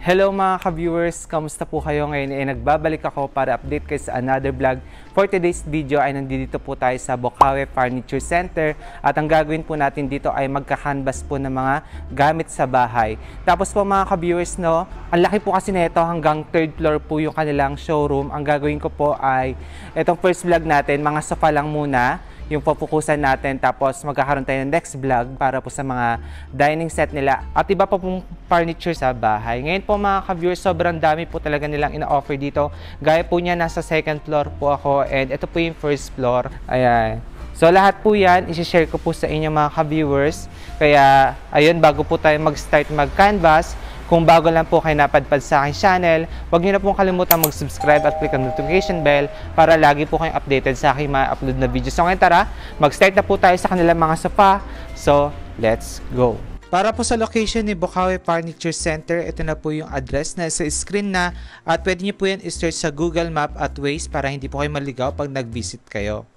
Hello mga ka-viewers! Kamusta po kayo ngayon? Nagbabalik ako para update kayo sa another vlog. For today's video ay nandito po tayo sa Bocaue Furniture Center at ang gagawin po natin dito ay magka-canvas po ng mga gamit sa bahay. Tapos po mga ka-viewers, no, ang laki po kasi nito, hanggang 3rd floor po yung kanilang showroom. Ang gagawin ko po ay itong first vlog natin, mga sofa lang muna yung pupukusan natin, tapos magkakaroon tayo ng next vlog para po sa mga dining set nila at iba pa pong furniture sa bahay. Ngayon po mga ka-viewers, sobrang dami po talaga nilang ina-offer dito. Gaya po niya, nasa 2nd floor po ako and ito po yung 1st floor. Ayan. So lahat po yan, isi-share ko po sa inyo mga ka-viewers. Kaya ayun, bago po tayo mag-start mag-canvas, kung bago lang po kayo napadpad sa aking channel, huwag niyo na pong kalimutan mag-subscribe at click ang notification bell para lagi po kayong updated sa aking mga upload na videos. So ngayon tara, mag-start na po tayo sa kanilang mga sofa. So, let's go! Para po sa location ni Bocaue Furniture Center, ito na po yung address na sa screen na at pwede niyo po yan i-search sa Google Map at Waze para hindi po kayo maligaw pag nag-visit kayo.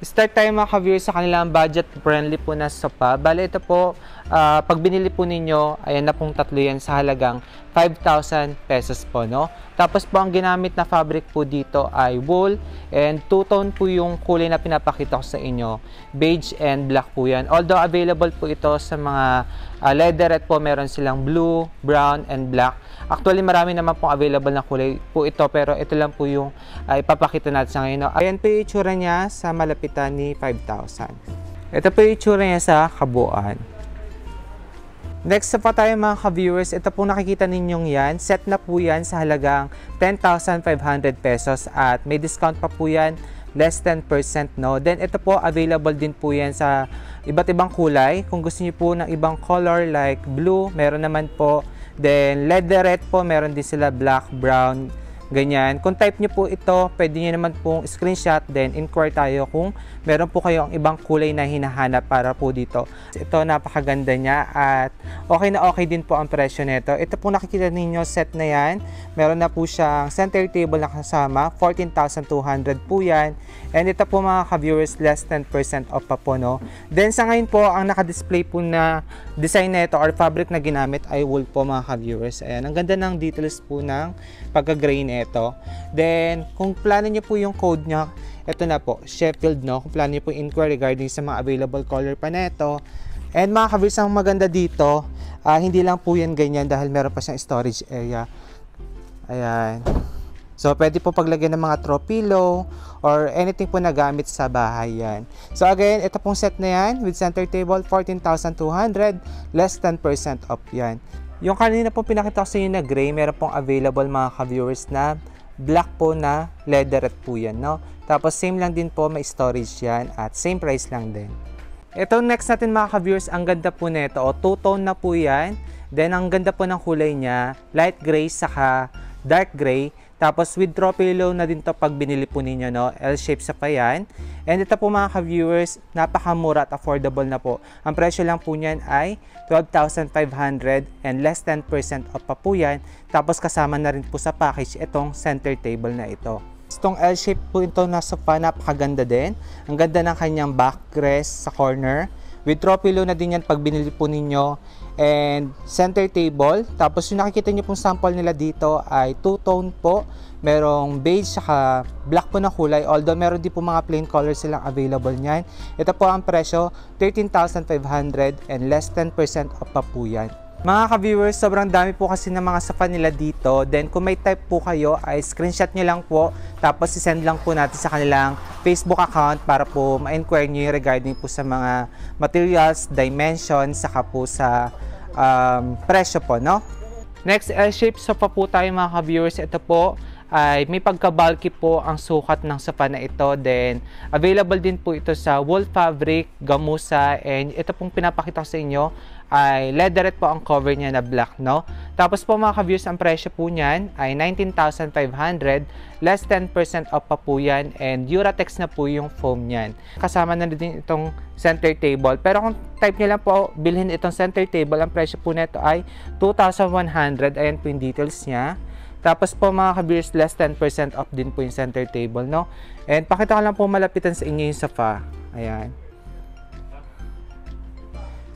Start tayo mga ka-viewers sa kanilang budget-friendly po na sofa. Bale, ito po, pag binili po ninyo, ayan na pong tatlo yan sa halagang 5,000 pesos po, no? Tapos po, ang ginamit na fabric po dito ay wool and two-tone po yung kulay na pinapakita ko sa inyo. Beige and black po yan. Although available po ito sa mga leatherette po, meron silang blue, brown, and black. Actually, marami naman pong available na kulay po ito, pero ito lang po yung ipapakita natin sa ngayon. Ayan po yung itsura niya sa malapitan ni 5,000. Ito po yung itsura niya sa kabuuan. Next pa tayo mga ka-viewers, ito po nakikita ninyong yan. Set na po yan sa halagang 10,500 pesos at may discount pa po yan, less 10%, no? Then ito po, available din po yan sa iba't ibang kulay. Kung gusto niyo po ng ibang color like blue, meron naman po. Then leatherette po, meron din sila black, brown, ganyan. Kung type nyo po ito, pwede nyo naman pong screenshot, then inquire tayo kung meron po kayong ibang kulay na hinahanap para po dito. Ito, napakaganda niya at okay na okay din po ang presyo nito. Ito po nakikita ninyo, set na yan. Meron na po siyang center table na kasama, 14,200 po yan. And ito po mga ka-viewers, less 10% off pa po, no? Then sa ngayon po, ang naka-display po na design nito or fabric na ginamit ay wool po mga ka-viewers. Ayan, ang ganda ng details po ng pagka-gray nito. Then, kung plano niyo po yung code niya, ito na po, Sheffield, no? Kung plano niyo po inquire regarding sa mga available color pa neto. And mga ka-viewers, ang maganda dito, hindi lang po yan ganyan dahil meron pa siyang storage area. Ayan. So, pwede po paglagyan ng mga throw pillow or anything po na gamit sa bahay yan. So, again, ito pong set na yan with center table, 14,200, less 10% off yan. Yung kanina pong pinakita ko sa inyo na gray, meron pong available mga ka-viewers na black po na leatherette po yan, no? Tapos, same lang din po, may storage yan at same price lang din. Ito next natin mga ka-viewers, ang ganda po nito. Two-tone na po yan. Then, ang ganda po ng kulay niya, light gray saka dark gray. Tapos with throw pillow na din to pag binili po ninyo, no? L-shape sa pa yan. And ito po mga ka-viewers, napakamura at affordable na po. Ang presyo lang po niyan ay 12,500 and less 10% off pa po yan. Tapos kasama na rin po sa package itong center table na ito. Itong L-shape po ito na sofa, napakaganda din. Ang ganda ng kanyang backrest sa corner. With throw pillow na din yan pag binili po ninyo. And center table. Tapos yung nakikita nyo pong sample nila dito ay two-tone po. Merong beige saka black po na kulay. Although meron din po mga plain colors silang available nyan. Ito po ang presyo, 13,500 and less 10% off pa po yan. Mga ka-viewers, sobrang dami po kasi ng mga sofa nila dito. Then kung may type po kayo ay screenshot nyo lang po. Tapos isend lang po natin sa kanilang Facebook account para po ma-inquire nyo regarding po sa mga materials, dimensions, saka po sa presyo po, no? Next, L-shape sofa po tayo mga ka-viewers. Ito po ay may pagka-bulky po ang sukat ng sofa na ito. Then, available din po ito sa wool fabric, gamusa, and ito pong pinapakita ko sa inyo ay leatherette po ang cover niya na black, no? Tapos po mga ka-viewers, ang presyo po niyan ay 19,500, less 10% off pa po yan, and Duratex na po yung foam niyan. Kasama na din itong center table. Pero kung type niyo lang po, bilhin itong center table, ang presyo po nito ay 2,100. Ayan po yung details niya. Tapos po mga ka-viewers, less 10% off din po yung center table, no? And pakita ko lang po malapitan sa inyo yung sofa. Ayan.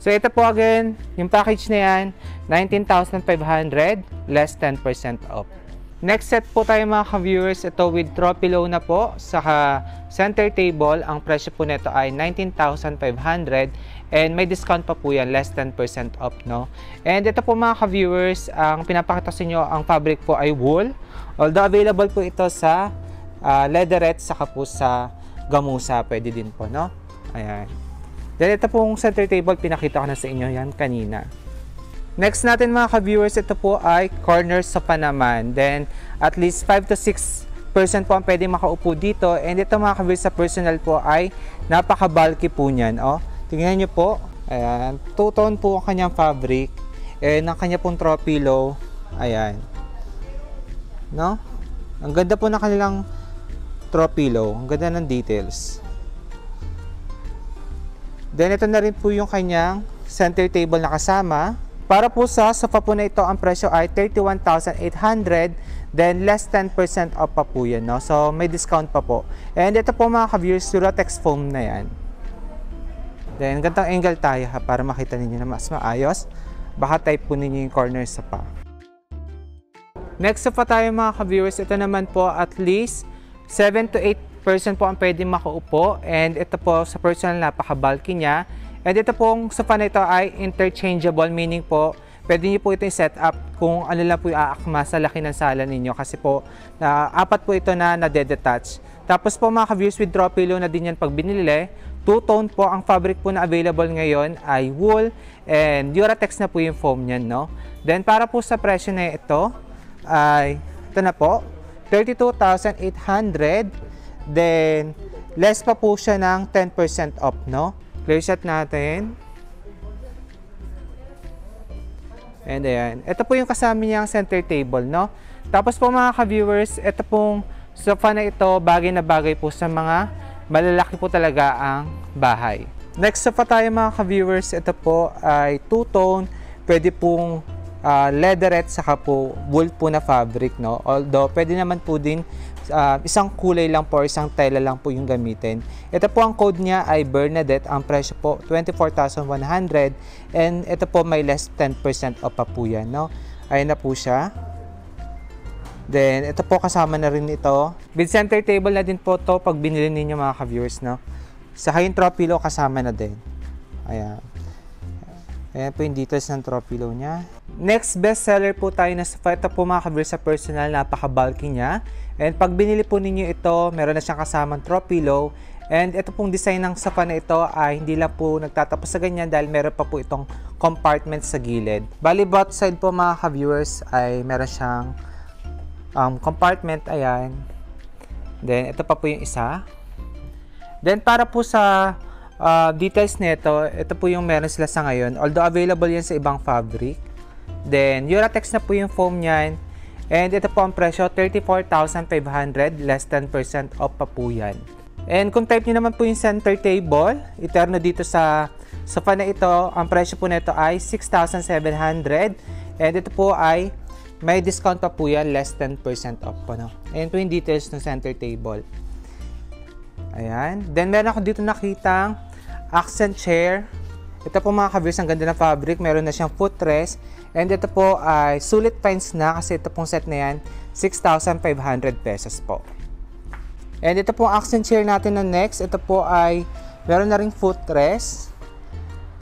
So ito po again, yung package na yan, 19,500, less 10% off. Next set po tayo mga ka-viewers, ito with throw pillow na po, saka center table, ang presyo po nito ay 19,500 and may discount pa po yan, less 10% off, no? And ito po mga ka-viewers, ang pinapakita sa inyo, ang fabric po ay wool, although available po ito sa leatherette, saka po sa gamusa, pwede din po, no? Ayan. Then ito pong center table, pinakita ko na sa inyo yan kanina. Next natin mga ka-viewers, ito po ay corner sofa naman. Then, at least 5 to 6% po ang pwede makaupo dito. And ito mga ka-viewers sa personal po ay napaka-bulky po niyan. Oh. Tingnan nyo po. Ayan. Two-tone po ang kanyang fabric. And ang kanya pong throw pillow. Ayan. No? Ang ganda po ng kanilang throw pillow. Ang ganda ng details. Then, ito na rin po yung kanyang center table na kasama. Para po sa sofa po na ito, ang presyo ay 31,800, then less 10% off pa po yan, no? So, may discount pa po. And ito po mga ka-viewers, Duratex foam na yan. Then, gantang angle tayo ha, para makita ninyo na mas maayos. Baka type po ninyo yung corner sofa. Next sofa tayo mga ka-viewers, ito naman po at least 7 to 8% po ang pwede makaupo. And ito po sa personal, napaka-bulky niya. And ito pong sofa na ito ay interchangeable, meaning po, pwede nyo po ito i-set up kung ano lang po iaakma sa laki ng sala ninyo kasi po, apat po ito na nade-detach. Tapos po mga ka-viewers, with throw pillow na din yan pag binili. Two-tone po, ang fabric po na available ngayon ay wool and Duratex na po yung foam niyan, no? Then para po sa presyo na ito, ay, ito na po, 32,800. Then, less pa po siya ng 10% off, no? Clear shot natin. And ayan. Ito po yung kasama niyang center table, no? Tapos po mga ka-viewers, ito pong sofa na ito, bagay na bagay po sa mga malalaki po talaga ang bahay. Next sofa tayo mga ka-viewers, ito po ay two-tone. Pwede pong leatherette, saka po wool po na fabric, no? Although, pwede naman po din isang kulay lang po, isang tela lang po yung gamitin. Ito po ang code niya ay Bernadette. Ang presyo po 24,100 and ito po may less 10% off pa po yan, no? Ayan na po siya. Then ito po kasama na rin ito. With center table na din po to pag binili ninyo mga ka-viewers, no? Saka yung throw pillow kasama na din. Ayan. Ayan po yung details ng throw pillow niya. Next best seller po tayo na sofa. Ito po mga ka-viewers sa personal, napaka-bulky niya. And pag binili po ninyo ito, meron na siyang kasamang throw pillow. And ito pong design ng sofa na ito ay hindi lang po nagtatapos sa ganyan dahil meron pa po itong compartment sa gilid. Bali, both side po mga ka-viewers ay meron siyang compartment. Ayan. Then, ito pa po yung isa. Then, para po sa details nito, ito po yung meron sila sa ngayon. Although available yan sa ibang fabric. Then, Duratex na po yung foam niyan. And ito po ang presyo, 34,500, less 10% off pa po yan. And kung type nyo naman po yung center table, iterno dito sa sofa na ito, ang presyo po nito ay 6,700. And ito po ay may discount pa po yan, less 10% off po, no? Ayan po yung details ng center table. Ayan. Then meron ako dito nakitang accent chair. Ito po mga ka-viewers, ang ganda ng fabric. Meron na siyang footrest. And ito po ay sulit finds na kasi ito pong set na yan, 6,500 pesos po. And ito po ang accent chair natin na next. Ito po ay meron na ring footrest.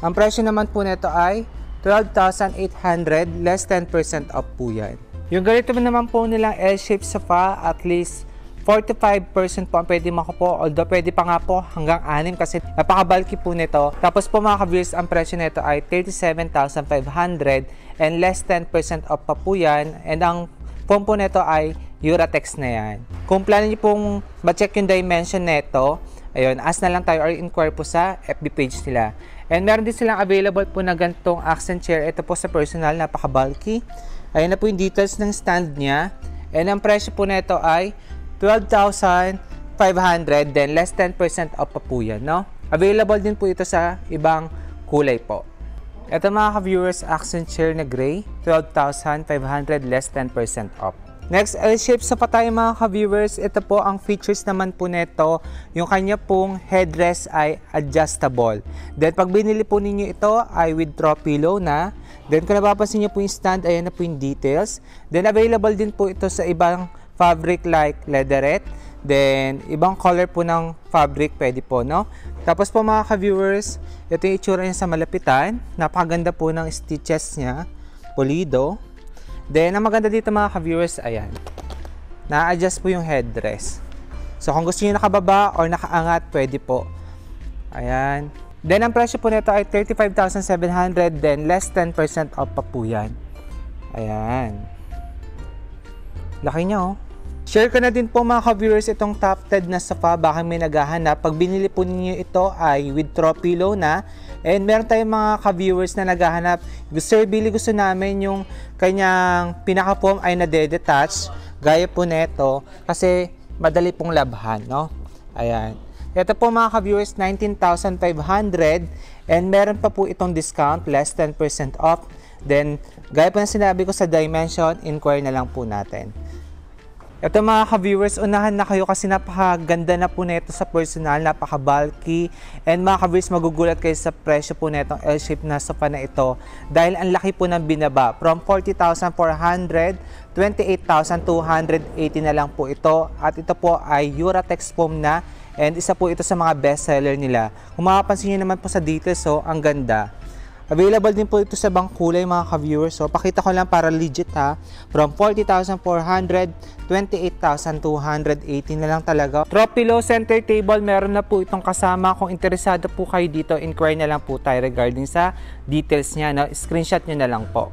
Ang presyo naman po nito ay 12,800, less 10% off po yan. Yung ganito naman po nilang L-shaped sofa, at least 45% po ang pwede makupo, although pwede pa nga po hanggang 6 kasi napaka-bulky po nito. Tapos po mga ka-viewers, ang presyo nito ay 37,500 and less 10% off pa po yan. And ang foam po nito ay Duratex na yan. Kung plano nyo pong ma-check yung dimension nito, ayun, ask na lang tayo or inquire po sa FB page nila. And meron din silang available po na ganitong accent chair. Ito po sa personal, napaka-bulky. Ayun na po yung details ng stand niya. And ang presyo po nito ay 12,500, then less 10% off pa po yan, no? Available din po ito sa ibang kulay po. Ito mga ka-viewers, accent chair na gray, 12,500, less 10% off. Next, L-shape sofa tayo mga ka-viewers. Ito po ang features naman po nito. Yung kanya pong headrest ay adjustable. Then pag binili po ninyo ito ay with throw pillow na. Then kung napapansin nyo po yung stand, ayan na po yung details. Then available din po ito sa ibang fabric like leatherette. Then ibang color po ng fabric pwede po, no? Tapos po mga ka-viewers, ito yung itsura niya sa malapitan. Napakaganda po ng stitches niya. Pulido. Then, ang maganda dito mga ka-viewers, ayan, na-adjust po yung headrest. So, kung gusto niyo nakababa or nakaangat, pwede po. Ayan. Then, ang presyo po nito ay 35,700, then less 10% off pa po yan. Ayan. Laki niya, oh. Share ko na din po mga ka-viewers itong tufted na sofa, baka may naghahanap. Pag binili po ninyo ito ay with throw pillow na. And meron tayong mga ka-viewers na naghahanap. Sir Billy, gusto namin yung kanyang pinaka-foam ay nade-detach. Gaya po neto kasi madali pong labhan, no? Ayan. Ito po mga ka-viewers, 19,500. And meron pa po itong discount, less 10% off. Then, gaya po na sinabi ko sa dimension, inquire na lang po natin. Ito mga ka-viewers, unahan na kayo kasi napakaganda na po nito sa personal, napaka-bulky. And mga ka-viewers, magugulat kayo sa presyo po netong L-shape na sofa na ito dahil ang laki po ng binaba. From 40,400, 28,280 na lang po ito. At ito po ay Uratex foam na and isa po ito sa mga best seller nila. Kung makapansin nyo naman po sa details, so ang ganda. Available din po ito sa ibang kulay mga ka-viewers. So, pakita ko lang para legit ha. From 40,400, 28,280 na lang talaga. Throw pillow center table, meron na po itong kasama. Kung interesado po kayo dito, inquire na lang po tayo regarding sa details niya. No? Screenshot nyo na lang po.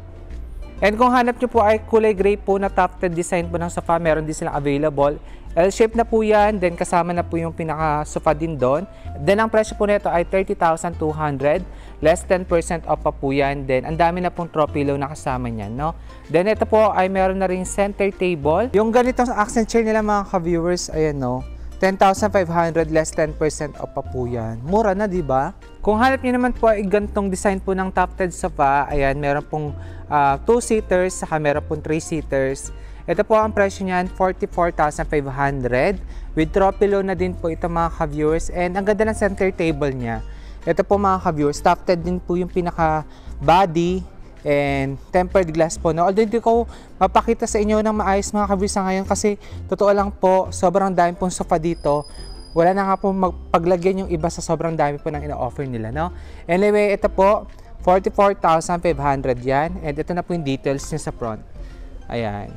And kung hanap nyo po ay kulay gray po na tufted design po ng sofa, meron din silang available. L-shape na po yan, then kasama na po yung pinaka-sofa din doon. Then ang presyo po nito ay 30,200, less 10% off pa po yan. Then ang dami na pong throw pillow na kasama niyan, no? Then ito po ay meron na rin center table. Yung ganitong accent chair nila mga ka-viewers, ayan no, 10,500, less 10% off pa po yan. Mura na, di ba? Kung hanap niyo naman po ay gantong design po ng tufted sofa, ayan, meron pong 2-seaters, saka meron pong 3-seaters. Ito po ang presyo niyan, 44,500. With throw pillow na din po ito mga ka-viewers. And ang ganda ng center table niya. Ito po mga ka-viewers, tufted din po yung pinaka-body and tempered glass po. No? Although hindi ko mapakita sa inyo ng maayos mga ka-viewers ngayon kasi totoo lang po, sobrang dami pong sofa dito. Wala na nga po magpaglagyan yung iba sa sobrang dami po ng ina-offer nila. No? Anyway, ito po, 44,500 yan. And ito na po yung details niya sa front. Ayan.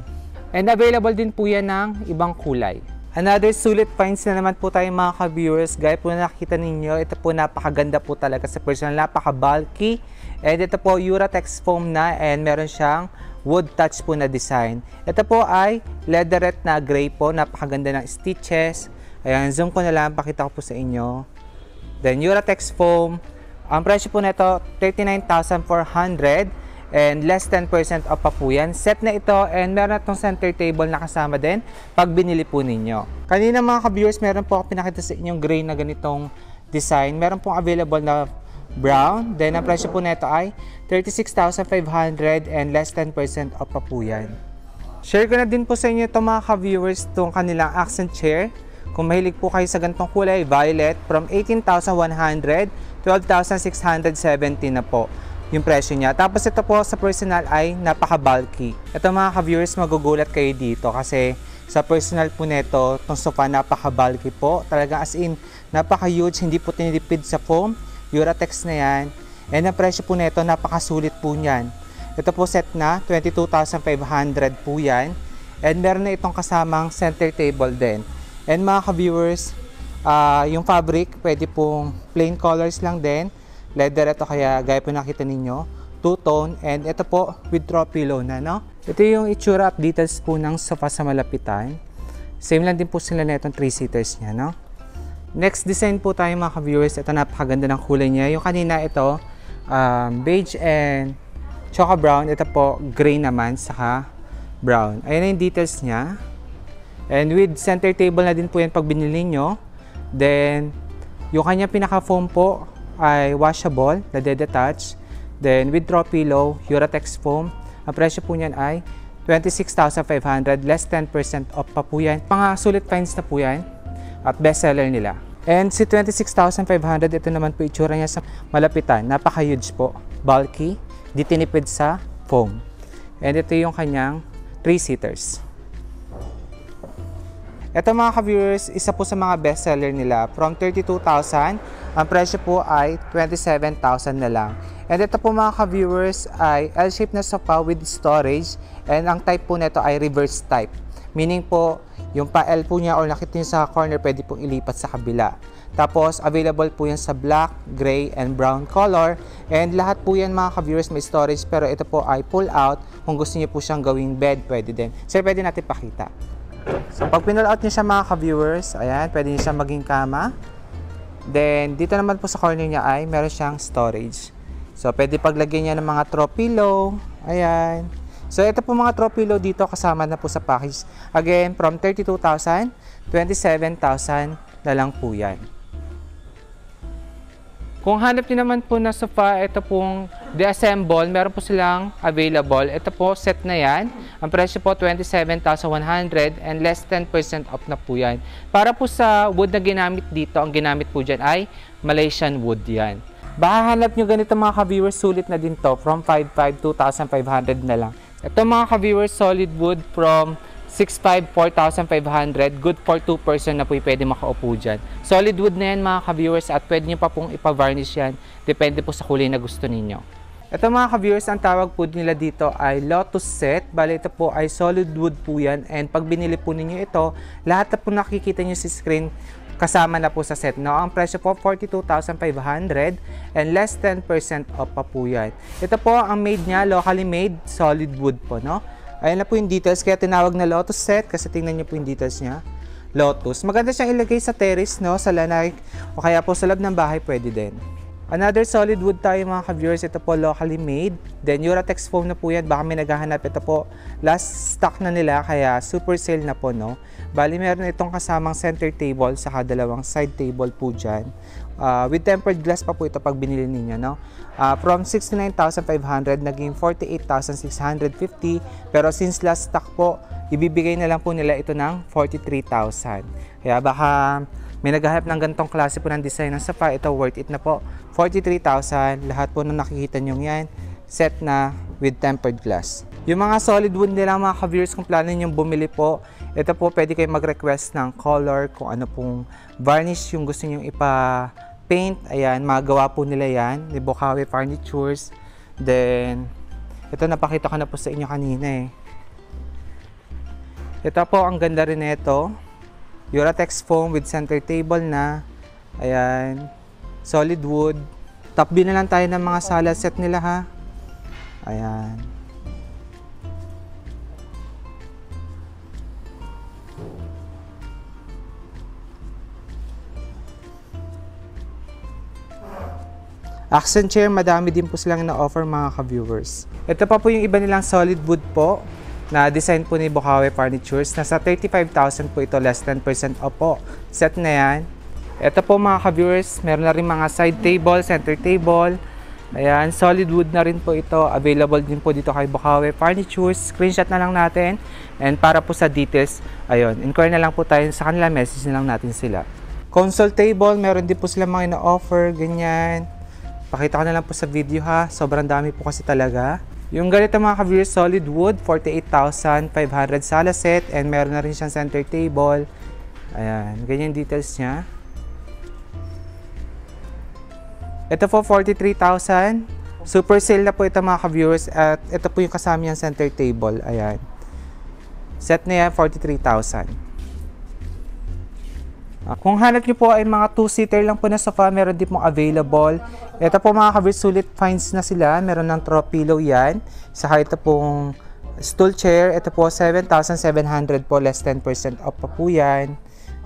And available din po yan ng ibang kulay. Another sulit finds na naman po tayo mga ka-viewers. Gaya po na nakikita ninyo, ito po napakaganda po talaga sa personal. Napaka-bulky. And ito po Uratex foam na and meron siyang wood touch po na design. Ito po ay leatherette na gray po. Napakaganda ng stitches. Ayan, zoom ko na lang. Pakita ko po sa inyo. Then Uratex foam. Ang presyo po nito 39,400. And less 10% off pa po yan. Set na ito and meron na itong center table na kasama din pag binili po ninyo. Kanina mga ka-viewers, meron po ako pinakita sa inyong gray na ganitong design. Meron pong available na brown. Then ang presyo po nito ay 36,500 and less 10% off pa po yan. Share ko na din po sa inyo itong mga ka-viewers itong kanilang accent chair. Kung mahilig po kayo sa ganitong kulay, violet, from 18,100, 12,670 na po yung presyo niya. Tapos ito po sa personal ay napaka-bulky. Ito mga ka-viewers, magugulat kayo dito kasi sa personal po nito, itong sofa napaka-bulky po. Talaga as in, napaka-huge, hindi po tinitipid sa foam. Uratex na yan. And ang presyo po nito, napakasulit po niyan. Ito po set na, 22,500 po yan. And meron na itong kasamang center table din. And mga ka-viewers, yung fabric, pwede pong plain colors lang din. Leather ito kaya gaya po nakita ninyo, two-tone, and ito po with throw pillow na, no? Ito yung itsura at details po ng sofa sa malapitan. Same lang din po sila na itong 3-seaters niya, no? Next design po tayo mga ka-viewers. Ito napakaganda ng kulay niya. Yung kanina ito, beige and choco brown. Ito po, gray naman, saka brown. Ayan na yung details niya. And with center table na din po yan pag binili nyo. Then, yung kanya pinaka-foam po, ay washable, na detach. Then with throw pillow, Uratex foam. Ang presyo po niyan ay 26,500, less 10% off pa po yan. Mga sulit finds na po yan at bestseller nila. And si 26,500, ito naman po itsura niya sa malapitan. Napaka-huge po, bulky, di tinipid sa foam. And ito yung kanyang 3-seaters. Ito mga ka-viewers, isa po sa mga bestseller nila. From 32,000, ang presyo po ay 27,000 na lang. And ito po mga ka-viewers ay L-shaped na sofa with storage. And ang type po nito ay reverse type. Meaning po, yung pa-L po niya or nakita niyo sa corner, pwede pong ilipat sa kabila. Tapos, available po yan sa black, gray, and brown color. And lahat po yan mga ka-viewers may storage, pero ito po ay pull out. Kung gusto niyo po siyang gawing bed, pwede din. So, pwede natin pakita. So, pag pinull out niyo siya mga ka-viewers, ayan, pwede niyo siya maging kama. Then, dito naman po sa corner niya ay meron siyang storage. So, pwede paglagyan niya ng mga throw pillow. Ayan. So, ito po mga throw pillow dito kasama na po sa package. Again, from 32,000, 27,000 na lang po yan. Kung hanap niyo naman po na sofa, ito pong de-assemble, meron po silang available. Ito po, set na yan. Ang presyo po, 27,100 and less 10% off na po yan. Para po sa wood na ginamit dito, ang ginamit po dyan ay Malaysian wood yan. Baka hanap nyo ganito mga ka-viewers, sulit na din to. From 5,500, 2,500 na lang. Ito mga ka-viewers, solid wood from 6,500, 4,500. Good for 2 person na po pwede makaupo dyan. Solid wood na yan mga ka-viewers at pwede nyo pa pong ipa-varnish yan. Depende po sa kulay na gusto ninyo. Ito mga ka-viewers, ang tawag po nila dito ay Lotus Set. Bale ito po ay solid wood po yan. And pag binili po ninyo ito, lahat na po nakikita nyo sa screen, kasama na po sa set. No? Ang presyo po, 42,500 and less 10% off pa po yan. Ito po, ang made niya, locally made, solid wood po. No? Ayan na po yung details, kaya tinawag na Lotus Set kasi tingnan niyo po yung details niya. Lotus. Maganda siyang ilagay sa terrace, no? Sa lanay, o kaya po sa loob ng bahay, pwede din. Another solid wood tayo mga ka-viewers, ito po locally made. Then Uratex foam na po yan, baka may naghahanap. Ito po, last stock na nila, kaya super sale na po, no? Bali meron itong kasamang center table, saka dalawang side table po dyan. With tempered glass pa po ito pag binili ninyo, no? From 69,500, naging 48,650. Pero since last stock po, ibibigay na lang po nila ito ng 43,000. Kaya baka may naghahanap ng ganitong klase po ng design ng sofa, ito worth it na po. 43,000, lahat po na nakikita nyo yan, set na with tempered glass. Yung mga solid wood nila mga ka-viewers, kung plano nyo bumili po, ito po pwede kayo mag-request ng color, kung ano pong varnish yung gusto nyo ipa-paint. Ayan, magawa po nila yan, ni Bokawe Furnitures. Then, ito napakita ko na po sa inyo kanina eh. Ito po, ang ganda rin nito. Uratex foam with center table na. Ayan. Solid wood. Top view na lang tayo ng mga sala set nila ha. Ayan. Accent chair, madami din po silang na-offer mga ka-viewers. Ito pa po yung iba nilang solid wood po na design po ni Bokawe Furnitures. Nasa 35,000 po ito, less 10% off po. Set na yan. Ito po mga ka-viewers, meron na rin mga side table, center table. Ayan, solid wood na rin po ito. Available din po dito kay Bokawe Furnitures. Screenshot na lang natin. And para po sa details, ayun, inquire na lang po tayo sa kanila, message na lang natin sila. Console table, meron din po sila mga na-offer, ganyan. Pakita ko na lang po sa video ha, sobrang dami po kasi talaga. Yung ganito mga ka-viewers, solid wood, 48,500 sala set, and meron na rin siyang center table. Ayan, ganyan details niya. Ito po, 43,000. Super sale na po ito mga ka-viewers, at ito po yung kasama yung center table. Ayan. Set na yan, 43,000. Kung hanap nyo po ay mga 2-seater lang po na sofa, meron din pong available. Ito po mga ka-viewers, sulit finds na sila. Meron ng throw pillow yan. Saka ito pong stool chair. Ito po 7,700 po, less 10% off pa po yan.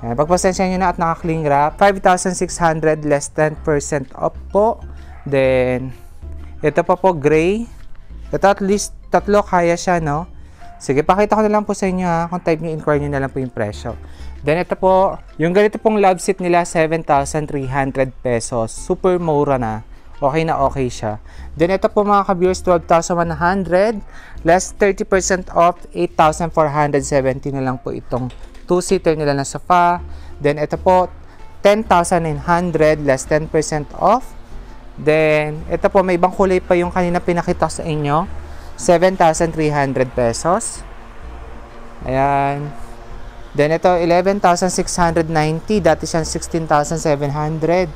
Pagpasensya nyo na at naka-cling wrap. 5,600, less 10% off po. Then, ito pa po gray. Ito at least tatlo kaya siya, no? Sige, pakita ko na lang po sa inyo ha. Kung type nyo, inquire nyo na lang po yung presyo. Then ito po, yung ganito pong love seat nila, 7,300 pesos. Super mura na. okay na okay siya. Then ito po mga ka-viewers, 12,100 less 30% off, 8,470 na lang po itong 2-seater nila na sofa. Then ito po 10,900 less 10% off. Then ito po, may ibang kulay pa yung kanina pinakita sa inyo, 7,300 pesos. Ayan. Then ito 11,690, dati siyang 16,700.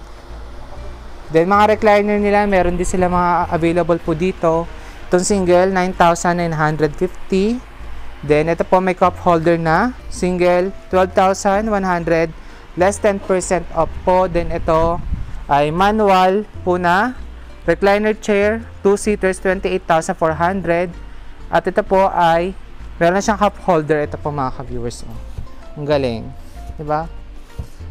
Then mga recliner nila, meron din sila mga available po dito. Itong single, 9,950. Then ito po, may cup holder na. Single, 12,100. Less 10% off po. Then ito ay manual po na recliner chair, 2-seaters, 28,400. At ito po ay meron na siyang cup holder. Ito po mga ka-viewers. Ang galing. Diba?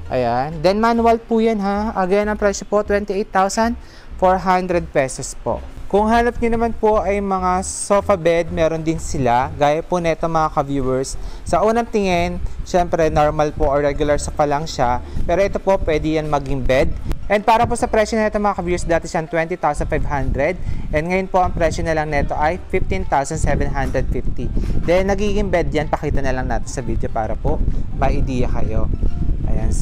Ayan. Then, manual po yan ha. Again, ang presyo po, 28,400 pesos po. Kung hanap nyo naman po ay mga sofa bed, meron din sila. Gaya po neto mga ka-viewers. Sa unang tingin, syempre normal po or regular sofa lang siya. Pero ito po, pwede yan maging bed. And para po sa presyo neto mga ka-viewers, dati siyang 20,500. And ngayon po, ang presyo na lang neto ay 15,750. Then, nagiging bed yan. Pakita na lang natin sa video para po ma-idea kayo. Ayan.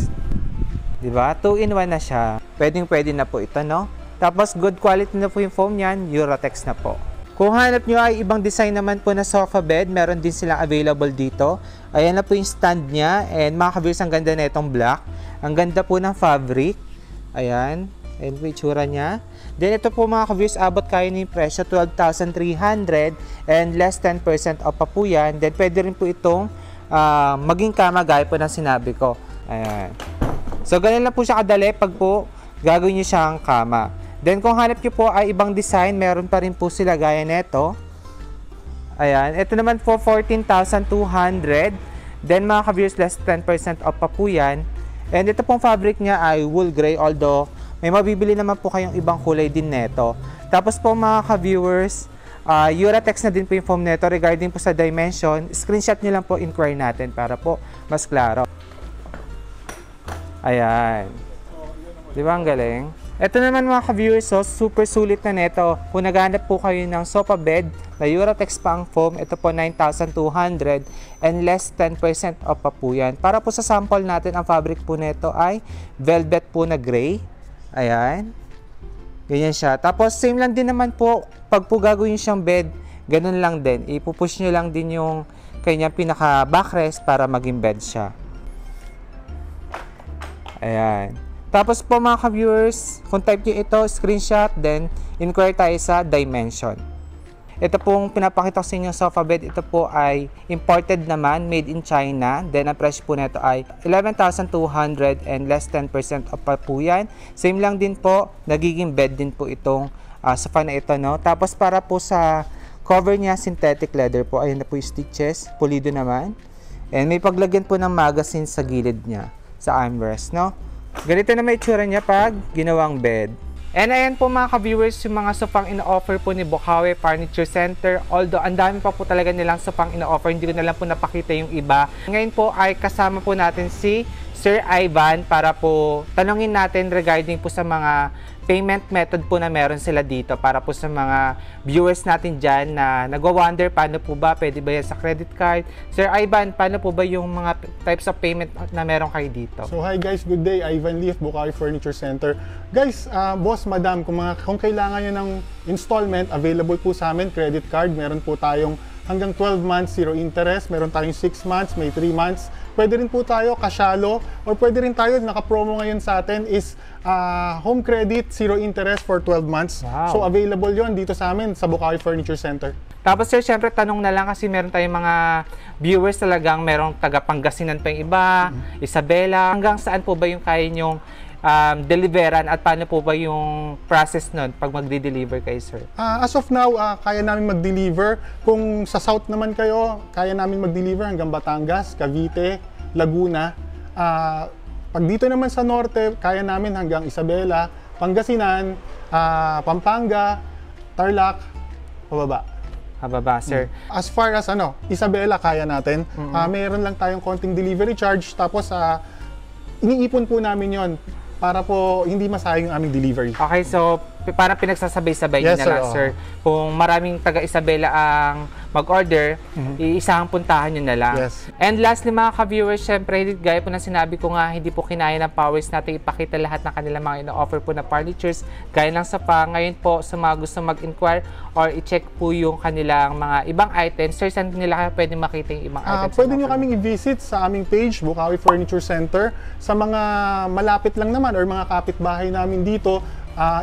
Diba? 2-in-1 na siya. Pwedeng-pwede na po ito, no? Tapos, good quality na po yung foam niyan. Eurotex na po. Kung hanap nyo ay ibang design naman po na sofa bed, meron din silang available dito. Ayan na po yung stand niya. And mga ka-viewers, ang ganda na itong black. Ang ganda po ng fabric. Ayan. Ayan po yung itsura niya. Then, ito po mga ka-viewers, abot kayo ng presyo, 12,300 and less 10% off pa po yan. Then, pwede rin po itong maging kama gaya po ng sinabi ko. Ayan. So, ganun lang po siya kadali pag po gagawin nyo siyang kama. Then, kung hanap nyo po ay ibang design, meron pa rin po sila gaya neto. Ayan. Ito naman po, 14,200. Then, mga ka-viewers, less 10% off pa po yan. And ito pong fabric niya ay wool gray, although may mabibili naman po kayong ibang kulay din neto. Tapos po mga ka-viewers, Eurotex na din po yung foam neto. Regarding po sa dimension, screenshot nyo lang po, inquire natin para po mas klaro. Ayan. Di ba ang galing? Ito naman mga ka-viewers, so super sulit na neto. Kung naghanap po kayo ng sofa bed na Eurotex pa ang foam, ito po 9,200 and less 10% off pa po yan. Para po sa sample natin, ang fabric po neto ay velvet po na gray. Ayan. Ganyan siya. Tapos same lang din naman po, pag po gagawin siyang bed, ganun lang din. Ipupush nyo lang din yung kanyang pinaka backrest para maging bed siya. Ayan. Tapos po mga ka-viewers, kung type nyo ito, screenshot, then inquire tayo sa dimension. Ito pong pinapakita ko sa inyo sofa bed, ito po ay imported naman, made in China. Then ang presyo po nito ay 11,200 and less 10% off pa po yan. Same lang din po, nagiging bed din po itong sofa na ito, no? Tapos para po sa cover niya, synthetic leather po. Ayun na po yung stitches, pulido naman. And may paglagyan po ng magazine sa gilid niya, sa armrest, no? Ganito na may itsura niya pag ginawang bed. And ayan po mga ka-viewers, yung mga sofang ina-offer po ni Bukawi Furniture Center. Although ang dami pa po talaga nilang sofang ina-offer, hindi ko na lang po napakita yung iba. Ngayon po ay kasama po natin si Sir Ivan para po tanungin natin regarding po sa mga payment method po na meron sila dito para po sa mga viewers natin dyan na nagwa-wonder paano po ba, pwede ba yan sa credit card. Sir Ivan, paano po ba yung mga types of payment na meron kayo dito? So hi guys, good day. Ivan Lee of Bukawi Furniture Center. Guys, boss, madam, kung kailangan nyo ng installment, available po sa amin, credit card. Meron po tayong hanggang 12 months, 0 interest. Meron tayong 6 months, may 3 months. Pwede rin po tayo kasyalo or pwede rin tayo, naka-promo ngayon sa atin is home credit, 0 interest for 12 months. Wow. So available yon dito sa amin sa Bukawi Furniture Center. Tapos sir, syempre tanong na lang kasi meron tayong mga viewers talagang merong taga Pangasinan pa yung iba, Isabela. Hanggang saan po ba yung kaya nyong deliveran at paano po ba yung process nun pag magde-deliver kayo, sir? As of now, kaya namin mag-deliver. Kung sa south naman kayo, kaya namin mag-deliver hanggang Batangas, Cavite, Laguna. Pag dito naman sa norte, kaya namin hanggang Isabela, Pangasinan, Pampanga, Tarlac, pababa. Pababa, sir. As far as Isabela, kaya natin. Meron lang tayong konting delivery charge, tapos iniipon po namin yon para po hindi masayang yung aming delivery. Okay, so parang pinagsasabay-sabay Yes, nyo na lang, sir, sir. Kung maraming taga Isabela ang mag-order, iisang puntahan nyo na lang. Yes. And lastly mga ka-viewers, syempre, gaya po ng sinabi ko nga, hindi po kinaya ng powers natin ipakita lahat ng kanilang mga ino-offer po na furnitures. Gaya ng sapa, ngayon po sa mga gusto mag-inquire or i-check po yung kanilang mga ibang items, sir, saan nila pwede makita yung ibang items? Pwede nyo kaming i-visit sa aming page, Bukawi Furniture Center. Sa mga malapit lang naman or mga kapitbahay namin dito,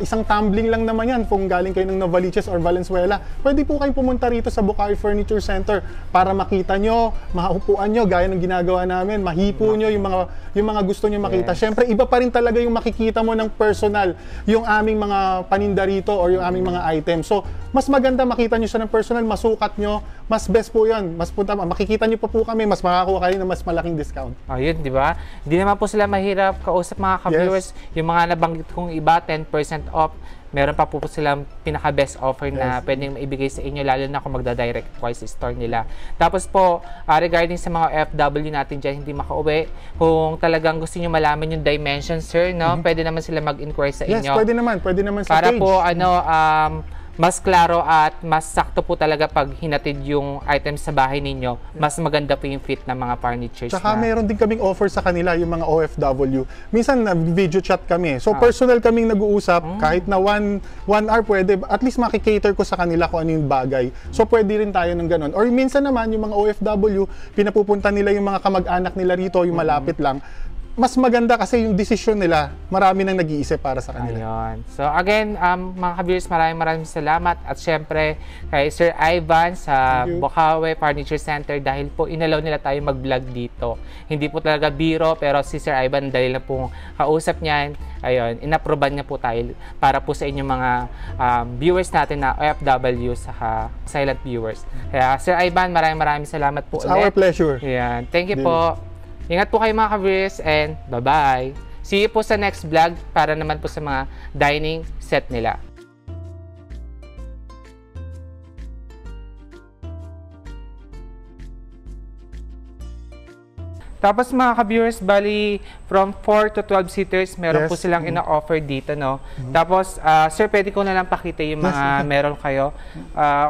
isang tumbling lang naman yan kung galing kayo ng Novaliches or Valenzuela. Pwede po kayong pumunta rito sa Bukawi Furniture Center para makita nyo, mahupuan nyo gaya ng ginagawa namin, mahipo nyo yung mga gusto nyo makita. Siyempre, iba pa rin talaga yung makikita mo ng personal, yung aming mga paninda rito or yung aming mga items. So, mas maganda makita nyo siya ng personal, masukat nyo, mas best po yan. Mas punta, makikita nyo pa po kami, mas makakuha kayo ng mas malaking discount. Ayun, di ba? Hindi naman po sila mahirap kausap mga ka-viewers. Yung mga nabanggit kong iba, 10% off. Meron pa po silang pinaka-best offer na pwedeng maibigay sa inyo, lalo na kung magda-direct po sa store nila. Tapos po, regarding sa mga FW natin dyan, hindi makauwi, kung talagang gusto nyo malaman yung dimensions, sir, no? Pwede naman sila mag-inquire sa inyo. Yes, pwede naman sa para page. Po, mas klaro at mas sakto po talaga pag hinatid yung items sa bahay ninyo, mas maganda po yung fit ng mga furnitures. Tsaka meron din kaming offer sa kanila, yung mga OFW. Minsan video chat kami. So personal kaming nag-uusap, kahit na one hour pwede, at least makikater ko sa kanila kung ano yung bagay. So pwede rin tayo ng ganun. Or minsan naman, yung mga OFW, pinapupunta nila yung mga kamag-anak nila rito, yung malapit lang. Mas maganda kasi yung decision nila, marami nang nag-iisip para sa kanila. Ayun. So again, mga ka-viewers, maraming salamat. At syempre, kay Sir Ivan sa Bukawi Furniture Center dahil po inalaw nila tayo mag-vlog dito. Hindi po talaga biro, pero si Sir Ivan dahil na po kausap niyan, ayun, inaproban niya po tayo para po sa inyong mga viewers natin na OFW sa silent viewers. Kaya Sir Ivan, maraming salamat po It's ulit. our pleasure. Ayan. Thank you po. Ingat po kayo mga ka-viewers and bye-bye. See you po sa next vlog para naman po sa mga dining set nila. Tapos mga ka-viewers, bali from 4 to 12 seaters, meron po silang ina-offer dito, no? Tapos, sir, pwede ko na lang pakita yung mga meron kayo.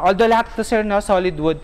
Although lahat to, sir, no, solid wood.